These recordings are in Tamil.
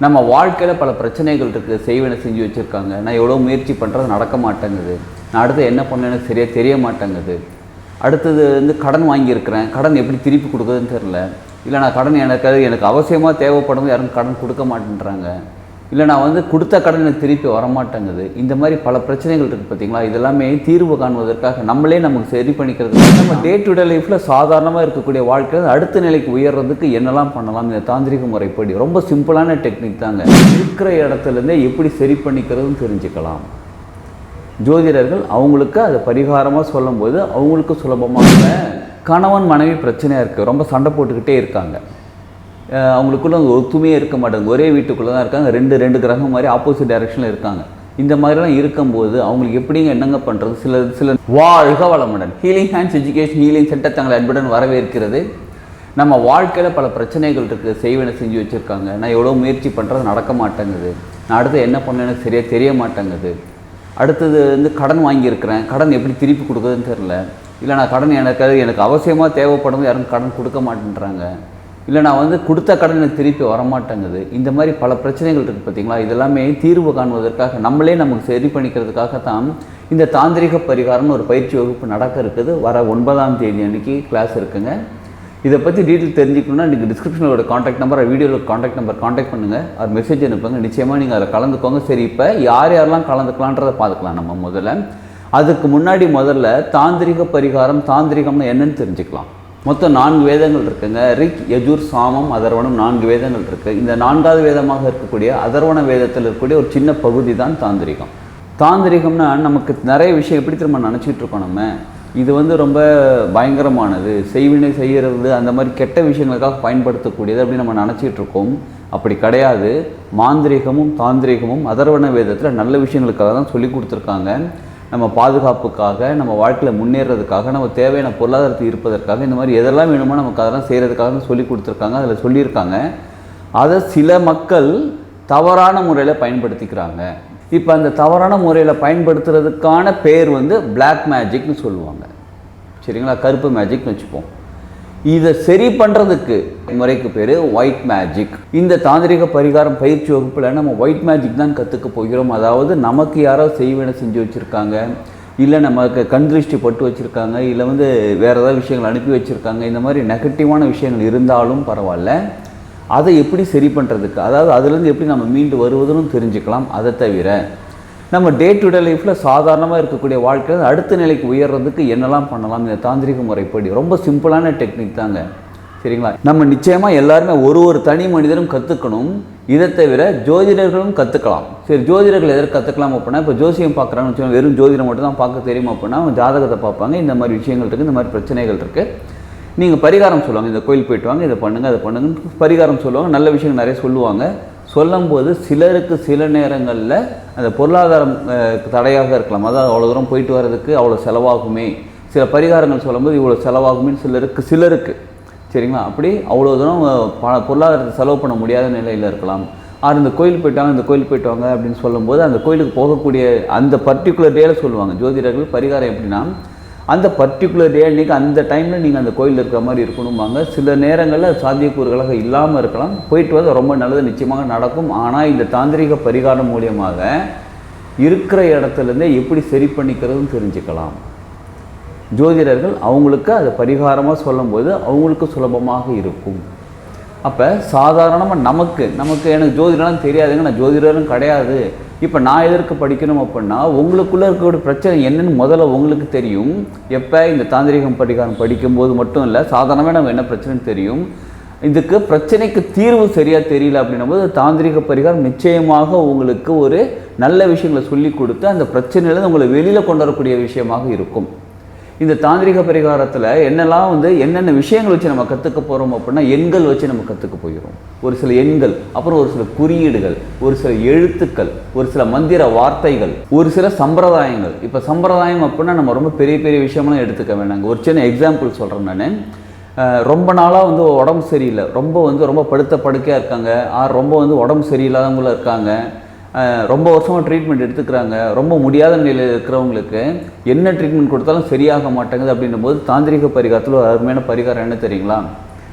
நம்ம வாழ்க்கையில் பல பிரச்சனைகள் இருக்குது. செய்வனை செஞ்சு வச்சுருக்காங்க. நான் எவ்வளோ முயற்சி பண்ணுறது நடக்க மாட்டேங்குது. நான் அடுத்து என்ன பண்ணேன்னு சரியாக தெரிய மாட்டேங்குது. அடுத்தது வந்து கடன் வாங்கியிருக்கிறேன், கடன் எப்படி திருப்பி கொடுக்குறதுன்னு தெரில. இல்லை நான் கடன் எனக்கு அவசியமாக தேவைப்படும், யாரும் கடன் கொடுக்க மாட்டேன்றாங்க. இல்லை நான் வந்து கொடுத்த கடன் எனக்கு திருப்பி வரமாட்டேங்குது. இந்த மாதிரி பல பிரச்சனைகள் இருக்குது பார்த்தீங்களா. இதெல்லாமே தீர்வு காணுவதற்காக நம்மளே நமக்கு சரி பண்ணிக்கிறதுக்கு நம்ம டே டு டே லைஃப்பில் சாதாரணமாக இருக்கக்கூடிய வாழ்க்கையில் அடுத்த நிலைக்கு உயர்றதுக்கு என்னெல்லாம் பண்ணலாம். இந்த தாந்திரிக முறைப்படி ரொம்ப சிம்பிளான டெக்னிக் தாங்க. இருக்கிற இடத்துலேருந்தே எப்படி சரி பண்ணிக்கிறதுன்னு தெரிஞ்சுக்கலாம். ஜோதிடர்கள் அவங்களுக்கு அதை பரிகாரமாக சொல்லும்போது அவங்களுக்கு சுலபமாக கணவன் மனைவி பிரச்சனையாக இருக்குது, ரொம்ப சண்டை போட்டுக்கிட்டே இருக்காங்க, அவங்களுக்குள்ள ஒத்துமையே இருக்க மாட்டாங்க, ஒரே வீட்டுக்குள்ளே தான் இருக்காங்க, ரெண்டு கிரகம் மாதிரி ஆப்போசிட் டைரெக்ஷனில் இருக்காங்க. இந்த மாதிரிலாம் இருக்கும்போது அவங்களுக்கு எப்படிங்க என்னங்க பண்ணுறது? சில வாழ்க வளமுடன் healing hands education healing centre தங்களை அன்புடன் வரவேற்கிறது. நம்ம வாழ்க்கையில் பல பிரச்சனைகள் இருக்குது. செய்வனை செஞ்சு வச்சுருக்காங்க. நான் எவ்வளோ முயற்சி பண்ணுறது நடக்க மாட்டேங்குது. நான் அடுத்து என்ன பண்ணேன்னு சரியாக தெரிய மாட்டேங்குது. அடுத்தது வந்து கடன் வாங்கியிருக்கிறேன், கடன் எப்படி திருப்பி கொடுக்குறதுன்னு தெரில. இல்லை நான் கடன் எனக்கு அவசியமாக தேவைப்படும், யாரும் கடன் கொடுக்க மாட்டேன்றாங்க. இல்லை நான் வந்து கொடுத்த கடன் எனக்கு திருப்பி வரமாட்டேங்குது. இந்த மாதிரி பல பிரச்சனைகள் இருக்குது பார்த்தீங்களா. இதெல்லாமே தீர்வு காணுவதற்காக நம்மளே நமக்கு சரி பண்ணிக்கிறதுக்காகத்தான் இந்த தாந்திரிக பரிகாரம்னு ஒரு பயிற்சி வகுப்பு நடக்க இருக்குது. வர 9ஆம் தேதி அன்றைக்கி கிளாஸ் இருக்குங்க. இதை பற்றி டீட்டெயில் தெரிஞ்சுக்கணுன்னா நீங்கள் டிஸ்கிரிப்ஷனோட காண்டாக்ட் நம்பர், வீடியோவில் காண்டாக்ட் நம்பர் காண்டாக்ட் பண்ணுங்கள், அது மெசேஜ் அனுப்புங்க. நிச்சயமாக நீங்கள் அதில் கலந்துக்கோங்க. சரி, இப்போ யாரெல்லாம் கலந்துக்கலான்றதை பார்த்துக்கலாம். நம்ம அதுக்கு முன்னாடி முதல்ல தாந்திரிக பரிகாரம், தாந்திரிகம்னு என்னன்னு தெரிஞ்சுக்கலாம். மொத்தம் 4 வேதங்கள் இருக்குங்க. ரிக், யஜுர், சாமம், அதர்வணம் 4 வேதங்கள் இருக்குது. இந்த 4வது வேதமாக இருக்கக்கூடிய அதர்வண வேதத்தில் இருக்கக்கூடிய ஒரு சின்ன பகுதி தான் தாந்திரிகம். தாந்திரிகம்னா நமக்கு நிறைய விஷயம் எப்படி திரும்ப நினச்சிட்டு இருக்கோம். நம்ம இது வந்து ரொம்ப பயங்கரமானது, செய்வினை செய்கிறது, அந்த மாதிரி கெட்ட விஷயங்களுக்காக பயன்படுத்தக்கூடியது அப்படின்னு நம்ம நினச்சிட்டு இருக்கோம். அப்படி கிடையாது. மாந்திரிகமும் தாந்திரிகமும் அதர்வண வேதத்தில் நல்ல விஷயங்களுக்காக தான் சொல்லி கொடுத்துருக்காங்க. நம்ம பாதுகாப்புக்காக, நம்ம வாழ்க்கையில் முன்னேறதுக்காக, நம்ம தேவையான பொருளாதாரத்தை இருப்பதற்காக, இந்த மாதிரி எதெல்லாம் வேணுமோ நமக்கு அதெல்லாம் செய்கிறதுக்காக சொல்லி கொடுத்துருக்காங்க. அதில் சொல்லியிருக்காங்க. அதை சில மக்கள் தவறான முறையில் பயன்படுத்திக்கிறாங்க. இப்போ அந்த தவறான முறையில் பயன்படுத்துறதுக்கான பேர் வந்து பிளாக் மேஜிக்னு சொல்லுவாங்க. சரிங்களா, கருப்பு மேஜிக்னு வச்சுப்போம். இதை சரி பண்ணுறதுக்கு முறைக்கு பேர் ஒயிட் மேஜிக். இந்த தாந்திரிக பரிகாரம் பயிற்சி வகுப்பில் நம்ம ஒயிட் மேஜிக் தான் கற்றுக்க போகிறோம். அதாவது நமக்கு யாரோ செய்வனை செஞ்சு வச்சுருக்காங்க, இல்லை நமக்கு கண் திருஷ்டி பட்டு வச்சுருக்காங்க, இல்லை வந்து வேறு ஏதாவது விஷயங்கள் அனுப்பி வச்சுருக்காங்க, இந்த மாதிரி நெகட்டிவான விஷயங்கள் இருந்தாலும் பரவாயில்ல, அதை எப்படி சரி பண்ணுறதுக்கு, அதாவது அதுலேருந்து எப்படி நம்ம மீண்டு வருவதுன்னு தெரிஞ்சுக்கலாம். அதை தவிர நம்ம டே டு டே லைஃப்பில் சாதாரணமாக இருக்கக்கூடிய வாழ்க்கையில் அடுத்த நிலைக்கு உயர்றதுக்கு என்னெல்லாம் பண்ணலாம். இந்த தாந்திரிக முறைப்படி ரொம்ப சிம்பிளான டெக்னிக் தாங்க. சரிங்களா, நம்ம நிச்சயமாக எல்லாருமே ஒரு தனி மனிதரும் கற்றுக்கணும். இதை தவிர ஜோதிடர்களும் கற்றுக்கலாம். சரி, ஜோதிடர்கள் எதற்கு கற்றுக்கலாம் அப்படின்னா, இப்போ ஜோசியம் பார்க்குறான்னு வச்சுக்கோங்க, வெறும் ஜோதிடம் மட்டும் தான் பார்க்க தெரியுமா அப்படின்னா அவங்க ஜாதகத்தை பார்ப்பாங்க. இந்த மாதிரி விஷயங்கள் இருக்குது, இந்த மாதிரி பிரச்சனைகள் இருக்குது, நீங்கள் பரிகாரம் சொல்லுவாங்க, இந்த கோயில் போய்ட்டு வாங்க, இதை பண்ணுங்கள், அதை பண்ணுங்கன்னு பரிகாரம் சொல்லுவாங்க. நல்ல விஷயங்கள் நிறைய சொல்லுவாங்க. சொல்லும்போது சிலருக்கு சில நேரங்களில் அந்த பொருளாதாரம் தடையாக இருக்கலாம். அதாவது அவ்வளோ தூரம் போயிட்டு வர்றதுக்கு அவ்வளோ செலவாகுமே, சில பரிகாரங்கள் சொல்லும்போது இவ்வளோ செலவாகுமே சிலருக்கு சரிங்களா, அப்படி அவ்வளோ தூரம் பொருளாதாரத்தை செலவு பண்ண முடியாத நிலையில் இருக்கலாம். இந்த கோயில் போயிட்டு வாங்க அப்படின்னு சொல்லும்போது அந்த கோயிலுக்கு போகக்கூடிய அந்த பர்டிகுலர் டேயில் சொல்லுவாங்க ஜோதிடர்கள். பரிகாரம் எப்படின்னா, அந்த பர்டிகுலர் டே அன்றைக்கி அந்த டைமில் நீங்கள் அந்த கோயிலில் இருக்கிற மாதிரி இருக்கணும்பாங்க. சில நேரங்களில் சாத்தியக்கூறுகளாக இல்லாமல் இருக்கலாம். போயிட்டு வந்து ரொம்ப நல்லது நிச்சயமாக நடக்கும். ஆனால் இந்த தாந்திரிக பரிகாரம் மூலியமாக இருக்கிற இடத்துலேருந்தே எப்படி சரி பண்ணிக்கிறதுன்னு தெரிஞ்சுக்கலாம். ஜோதிடர்கள் அவங்களுக்கு அதை பரிகாரமாக சொல்லும்போது அவங்களுக்கு சுலபமாக இருக்கும். அப்போ சாதாரணமாக நமக்கு எனக்கு ஜோதிடம்லாம் தெரியாதுங்க, நான் ஜோதிடரும் கிடையாது, இப்போ நான் எதற்கு படிக்கணும் அப்படின்னா, உங்களுக்குள்ளே இருக்கக்கூடிய பிரச்சனை என்னென்னு முதல்ல உங்களுக்கு தெரியும். எப்போ இந்த தாந்திரிகம் பரிகாரம் படிக்கும்போது மட்டும் இல்லை, சாதாரணமாக நம்ம என்ன பிரச்சனைன்னு தெரியும். இதுக்கு பிரச்சனைக்கு தீர்வு சரியாக தெரியல அப்படின்னும் போது தாந்திரிக பரிகாரம் நிச்சயமாக உங்களுக்கு ஒரு நல்ல விஷயங்களை சொல்லி கொடுத்து அந்த பிரச்சனையிலேருந்து உங்களை வெளியில் கொண்டு வரக்கூடிய விஷயமாக இருக்கும். இந்த தாந்திரிக பரிகாரத்தில் என்னென்ன விஷயங்கள் வச்சு நம்ம கற்றுக்க போகிறோம் அப்படின்னா, எண்கள் வச்சு நம்ம கற்றுக்க போகிறோம். ஒரு சில எண்கள், அப்புறம் ஒரு சில குறியீடுகள், ஒரு சில எழுத்துக்கள், ஒரு சில மந்திர வார்த்தைகள், ஒரு சில சம்பிரதாயங்கள். இப்போ சம்பிரதாயம் அப்படின்னா நம்ம ரொம்ப பெரிய பெரிய விஷயமெல்லாம் எடுத்துக்க வேண்டாங்க. ஒரு சின்ன எக்ஸாம்பிள் சொல்கிறேன் நான். ரொம்ப நாளாக உடம்பு சரியில்லை, ரொம்ப படுத்த படுக்கையாக இருக்காங்க, ரொம்ப உடம்பு சரியில்லாதவங்களும் இருக்காங்க, ரொம்ப வருஷமாக ட்ரீட்மெண்ட் எடுத்துக்கிறாங்க, ரொம்ப முடியாத நிலையில் இருக்கிறவங்களுக்கு என்ன ட்ரீட்மெண்ட் கொடுத்தாலும் சரியாக மாட்டேங்குது அப்படின்னும் போது தாந்திரிக பரிகாரத்தில் ஒரு அருமையான பரிகாரம் என்ன தெரியுங்களா?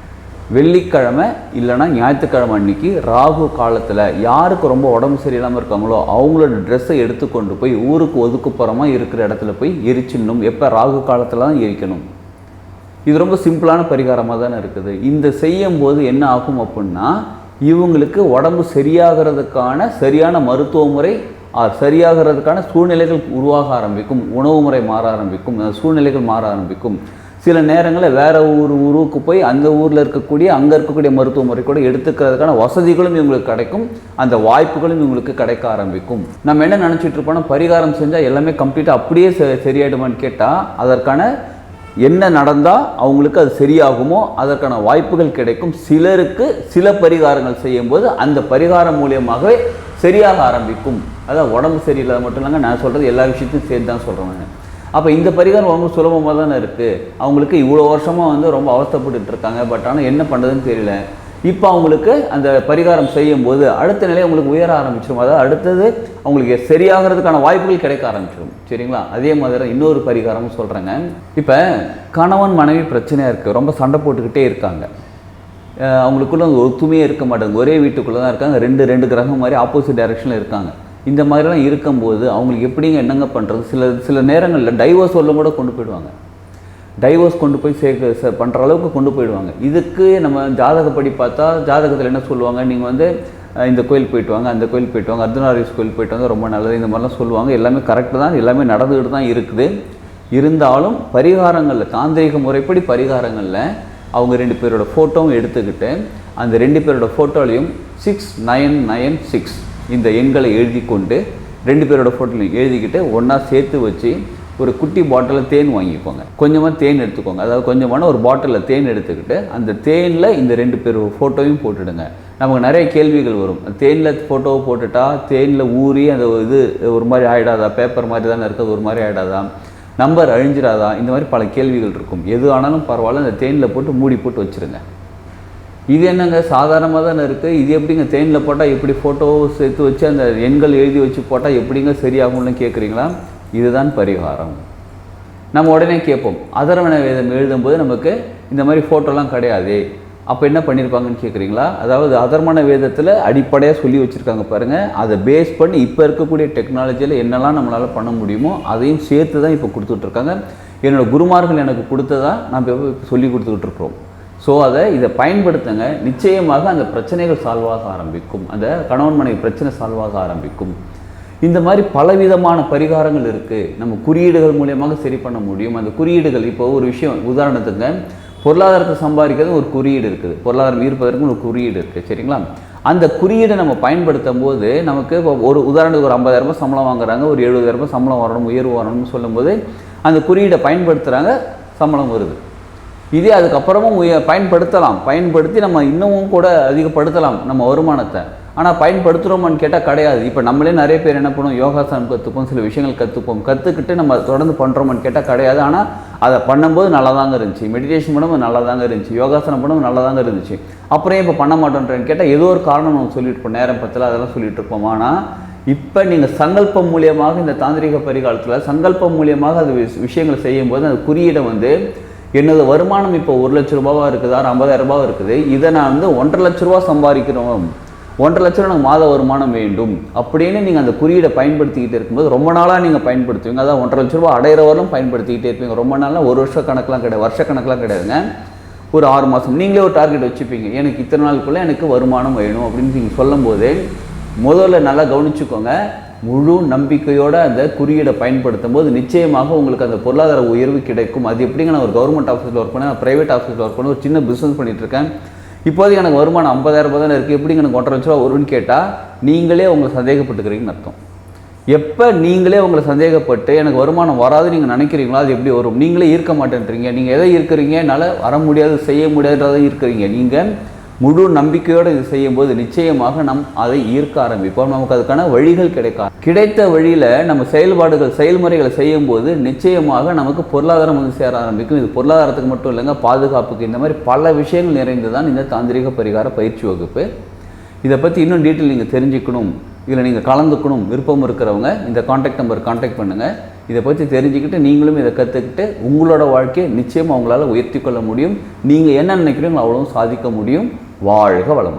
வெள்ளிக்கிழமை இல்லைனா ஞாயிற்றுக்கிழமை அன்றைக்கி ராகு காலத்தில் யாருக்கு ரொம்ப உடம்பு சரியில்லாமல் இருக்காங்களோ அவங்களோட ட்ரெஸ்ஸை எடுத்துக்கொண்டு போய் ஊருக்கு ஒதுக்குப்புறமாக இருக்கிற இடத்துல போய் எரிச்சிடணும். எப்போ? ராகு காலத்தில் தான் எரிக்கணும். இது ரொம்ப சிம்பிளான பரிகாரமாக தானே இருக்குது. இந்த செய்யும்போது என்ன ஆகும் அப்படின்னா, இவங்களுக்கு உடம்பு சரியாகிறதுக்கான சரியான மருத்துவ முறை சரியாகிறதுக்கான சூழ்நிலைகள் உருவாக ஆரம்பிக்கும். உணவு முறை மாற ஆரம்பிக்கும். சூழ்நிலைகள் மாற ஆரம்பிக்கும். சில நேரங்களில் வேறு ஊருக்கு போய் அந்த ஊரில் அங்கே இருக்கக்கூடிய மருத்துவ முறை கூட எடுத்துக்கிறதுக்கான வசதிகளும் இவங்களுக்கு கிடைக்கும். அந்த வாய்ப்புகளும் இவங்களுக்கு கிடைக்க ஆரம்பிக்கும். நம்ம என்ன நினச்சிட்டு இருப்போம்னா, பரிகாரம் செஞ்சால் எல்லாமே கம்ப்ளீட்டாக அப்படியே சரியாயிடுமான்னு கேட்டால், அதற்கான என்ன நடந்தால் அவங்களுக்கு அது சரியாகுமோ அதற்கான வாய்ப்புகள் கிடைக்கும். சிலருக்கு சில பரிகாரங்கள் செய்யும்போது அந்த பரிகாரம் மூலியமாகவே சரியாக ஆரம்பிக்கும். அதான் உடம்பு சரியில்லாத மட்டும் இல்லைங்க, நான் சொல்கிறது எல்லா விஷயத்தையும் சேர்த்து தான் சொல்கிறேன். அப்போ இந்த பரிகாரம் ரொம்ப சுலபமாக தானே இருக்குது. அவங்களுக்கு இவ்வளோ வருஷமாக ரொம்ப அவஸ்தைப்பட்டு இருக்காங்க. பட் ஆனால் என்ன பண்ணுறதுன்னு தெரியல. இப்போ அவங்களுக்கு அந்த பரிகாரம் செய்யும்போது அடுத்த நிலை அவங்களுக்கு உயர ஆரம்பிச்சிடும். அதாவது அடுத்தது அவங்களுக்கு சரியாகிறதுக்கான வாய்ப்புகள் கிடைக்க ஆரம்பிச்சிடும். சரிங்களா? அதே மாதிரி இன்னொரு பரிகாரமும் சொல்கிறேங்க. இப்போ கணவன் மனைவி பிரச்சனையாக இருக்குது, ரொம்ப சண்டை போட்டுக்கிட்டே இருக்காங்க, அவங்களுக்குள்ள ஒத்துமையே இருக்க மாட்டாங்க, ஒரே வீட்டுக்குள்ளே தான் இருக்காங்க, ரெண்டு கிரகம் மாதிரி ஆப்போசிட் டைரெக்ஷனில் இருக்காங்க. இந்த மாதிரிலாம் இருக்கும்போது அவங்களுக்கு எப்படிங்க என்னங்க பண்ணுறது? சில நேரங்களில் டைவர்ஸ் சொல்ல கூட கொண்டு போயிடுவாங்க. டைவர்ஸ் கொண்டு போய் பண்ணுற அளவுக்கு கொண்டு போயிடுவாங்க. இதுக்கு நம்ம ஜாதகப்படி பார்த்தா ஜாதகத்தில் என்ன சொல்லுவாங்க, நீங்கள் இந்த கோயில் போயிட்டு வாங்க, அந்த கோயில் போயிட்டு வாங்க, அர்த்தநாரீஸ் கோயில் போயிட்டு வாங்க, ரொம்ப நல்லது, இந்த மாதிரிலாம் சொல்லுவாங்க. எல்லாமே கரெக்டு தான், எல்லாமே நடந்துக்கிட்டு தான் இருக்குது. இருந்தாலும் பரிகாரங்களில் தாந்திரிக முறைப்படி பரிகாரங்களில் அவங்க 2 பேரோட ஃபோட்டோவும் எடுத்துக்கிட்டு அந்த 2 பேரோட ஃபோட்டோலையும் 6996 இந்த எண்களை எழுதி கொண்டு 2 பேரோட ஃபோட்டோலையும் எழுதிக்கிட்டு ஒன்றா சேர்த்து வச்சு ஒரு குட்டி பாட்டிலில் தேன் வாங்கிக்கோங்க. கொஞ்சமாக தேன் எடுத்துக்கோங்க. அதாவது கொஞ்சமான ஒரு பாட்டிலில் தேன் எடுத்துக்கிட்டு அந்த தேனில் இந்த 2 பேர் ஃபோட்டோவையும் போட்டுடுங்க. நமக்கு நிறைய கேள்விகள் வரும். தேனில் ஃபோட்டோவை போட்டுட்டா தேனில் ஊறி அந்த இது ஒரு மாதிரி ஆகிடாதா, பேப்பர் மாதிரி தானே இருக்குது, ஒரு மாதிரி ஆகிடாதா, நம்பர் அழிஞ்சிடாதா, இந்த மாதிரி பல கேள்விகள் இருக்கும். எது ஆனாலும் பரவாயில்ல, அந்த தேனில் போட்டு மூடி போட்டு வச்சுருங்க. இது என்னங்க சாதாரணமாக தானே இருக்குது, இது எப்படிங்க தேனில் போட்டால் எப்படி ஃபோட்டோவை சேர்த்து வச்சு அந்த எண்கள் எழுதி வச்சு போட்டால் எப்படிங்க சரியாகும்னு கேட்குறீங்களா? இதுதான் பரிகாரம். நம்ம உடனே கேட்போம், அதர்வண வேதம் எழுதும்போது நமக்கு இந்த மாதிரி ஃபோட்டோலாம் கிடையாது, அப்போ என்ன பண்ணியிருப்பாங்கன்னு கேட்குறீங்களா? அதாவது அதர்வண வேதத்தில் அடிப்படையாக சொல்லி வச்சுருக்காங்க பாருங்கள். அதை பேஸ் பண்ணி இப்போ இருக்கக்கூடிய டெக்னாலஜியில் என்னெல்லாம் நம்மளால் பண்ண முடியுமோ அதையும் சேர்த்து தான் இப்போ கொடுத்துட்ருக்காங்க. என்னோடய குருமார்கள் எனக்கு கொடுத்ததா நம்ம இப்போ சொல்லி கொடுத்துட்ருக்குறோம். ஸோ இதை பயன்படுத்துங்க. நிச்சயமாக அந்த பிரச்சனைகள் சால்வாக ஆரம்பிக்கும். அந்த கணவன் மனைவி பிரச்சனை சால்வாக ஆரம்பிக்கும். இந்த மாதிரி பலவிதமான பரிகாரங்கள் இருக்குது. நம்ம குறியீடுகள் மூலியமாக சரி பண்ண முடியும். அந்த குறியீடுகள் இப்போ ஒரு விஷயம் உதாரணத்துக்கு பொருளாதாரத்தை சம்பாதிக்கிறது ஒரு குறியீடு இருக்குது, பொருளாதாரம் ஈர்ப்பதற்கு ஒரு குறியீடு இருக்குது. சரிங்களா? அந்த குறியீடை நம்ம பயன்படுத்தும் போது நமக்கு இப்போ ஒரு உதாரணத்துக்கு ஒரு 50,000 சம்பளம் வாங்குறாங்க, ஒரு 70,000 சம்பளம் வரணும், உயர்வு வரணும்னு சொல்லும்போது அந்த குறியீடை பயன்படுத்துகிறாங்க, சம்பளம் வருது. இதே அதுக்கப்புறமும் பயன்படுத்தி நம்ம இன்னமும் கூட அதிகப்படுத்தலாம் நம்ம வருமானத்தை. ஆனால் பயன்படுத்துகிறோமான்னு கேட்டால் கிடையாது. இப்போ நம்மளே நிறைய பேர் என்ன பண்ணுவோம், யோகாசனம் கற்றுப்போம், சில விஷயங்கள் கற்றுக்கிட்டு நம்ம தொடர்ந்து பண்ணுறோமான்னு கேட்டால் கிடையாது. ஆனால் அதை பண்ணும்போது நல்லா தாங்க இருந்துச்சு, மெடிடேஷன் பண்ணும்போது நல்லா தாங்க இருந்துச்சு, யோகாசனம் பண்ணும்போது நல்லா தாங்க இருந்துச்சு, அப்புறம் இப்போ பண்ண மாட்டோன்றேன்னு கேட்டால் ஏதோ ஒரு காரணம் நம்ம சொல்லிட்டு இருப்போம், நேரம் பத்தில் அதெல்லாம் சொல்லிட்டு இருப்போம். ஆனால் இப்போ நீங்கள் சங்கல்பம் மூலியமாக இந்த தாந்திரிக பரிகாலத்தில் சங்கல்பம் மூலியமாக அது விஷயங்களை செய்யும்போது அந்த குறியீடை என்னோடய வருமானம் இப்போ 1 லட்ச ரூபாவாக இருக்குதா, 50,000 ரூபாய் இருக்குது, இதை நான் 1.5 லட்ச ரூபா சம்பாதிக்கிறோம், 1.5 லட்ச ரூபா எனக்கு மாத வருமானம் வேண்டும் அப்படின்னு நீங்கள் அந்த குறியீடை பயன்படுத்திக்கிட்டே இருக்கும்போது ரொம்ப நாளாக நீங்கள் பயன்படுத்துவீங்க. அதான் 1.5 லட்ச ரூபா அடையிற வரலும் பயன்படுத்திக்கிட்டே இருப்பீங்க. ரொம்ப நாளாக ஒரு வருஷ கணக்கெலாம் கிடையாது, வருஷ கணக்கெலாம் கிடையாதுங்க. ஒரு 6 மாதம் நீங்களே ஒரு டார்கெட் வச்சுப்பீங்க, எனக்கு இத்தனை நாளுக்குள்ளே எனக்கு வருமானம் வேணும் அப்படின்னு நீங்கள் சொல்லும் போதே முதல்ல நல்லா கவனிச்சுக்கோங்க. முழு நம்பிக்கையோடு அந்த குறியீடை பயன்படுத்தும் போது நிச்சயமாக உங்களுக்கு அந்த பொருளாதார உயர்வு கிடைக்கும். அது எப்படிங்க, நான் ஒரு கவர்மெண்ட் ஆஃபீஸில் ஒர்க் பண்ணேன், ப்ரைவேட் ஆஃபீஸில் ஒர்க் பண்ண ஒரு சின்ன பிஸ்னஸ் பண்ணிகிட்ருக்கேன், இப்போதைக்கு எனக்கு வருமானம் 50,000 ரூபாய் தானே இருக்குது, எப்படிங்க எனக்கு 1.5 லட்ச ரூபா வரும்னு கேட்டால் நீங்களே உங்களை சந்தேகப்பட்டுக்கிறீங்கன்னு அர்த்தம். எப்போ நீங்களே உங்களை சந்தேகப்பட்டு எனக்கு வருமானம் வராது நீங்கள் நினைக்கிறீங்களோ அது எப்படி வரும்? நீங்களே ஈர்க்க மாட்டேன்றீங்க. நீங்கள் எதை இருக்கிறீங்க, என்னால் வர முடியாது, செய்ய முடியாதுன்றதை இருக்கிறீங்க. நீங்கள் முழு நம்பிக்கையோடு இது செய்யும்போது நிச்சயமாக அதை ஈர்க்க ஆரம்பிப்போம். நமக்கு அதுக்கான வழிகள் கிடைத்த வழியில் நம்ம செயல்முறைகளை செய்யும்போது நிச்சயமாக நமக்கு பொருளாதாரம் சேர ஆரம்பிக்கும். இது பொருளாதாரத்துக்கு மட்டும் இல்லைங்க, பாதுகாப்புக்கு, இந்த மாதிரி பல விஷயங்கள் நிறைந்து தான் இந்த தாந்திரிக பரிகார பயிற்சி வகுப்பு. இதை பற்றி இன்னும் டீட்டெயில் நீங்கள் தெரிஞ்சுக்கணும், இதில் நீங்கள் கலந்துக்கணும் விருப்பம் இருக்கிறவங்க இந்த கான்டாக்ட் நம்பர் கான்டாக்ட் பண்ணுங்கள். இதை பற்றி தெரிஞ்சுக்கிட்டு நீங்களும் இதை கற்றுக்கிட்டு உங்களோட வாழ்க்கையை நிச்சயமாக உங்களால் உயர்த்தி கொள்ள முடியும். நீங்கள் என்ன நினைக்கிறீங்களோ அவ்வளவும் சாதிக்க முடியும். வாழ்க வளமுடன்.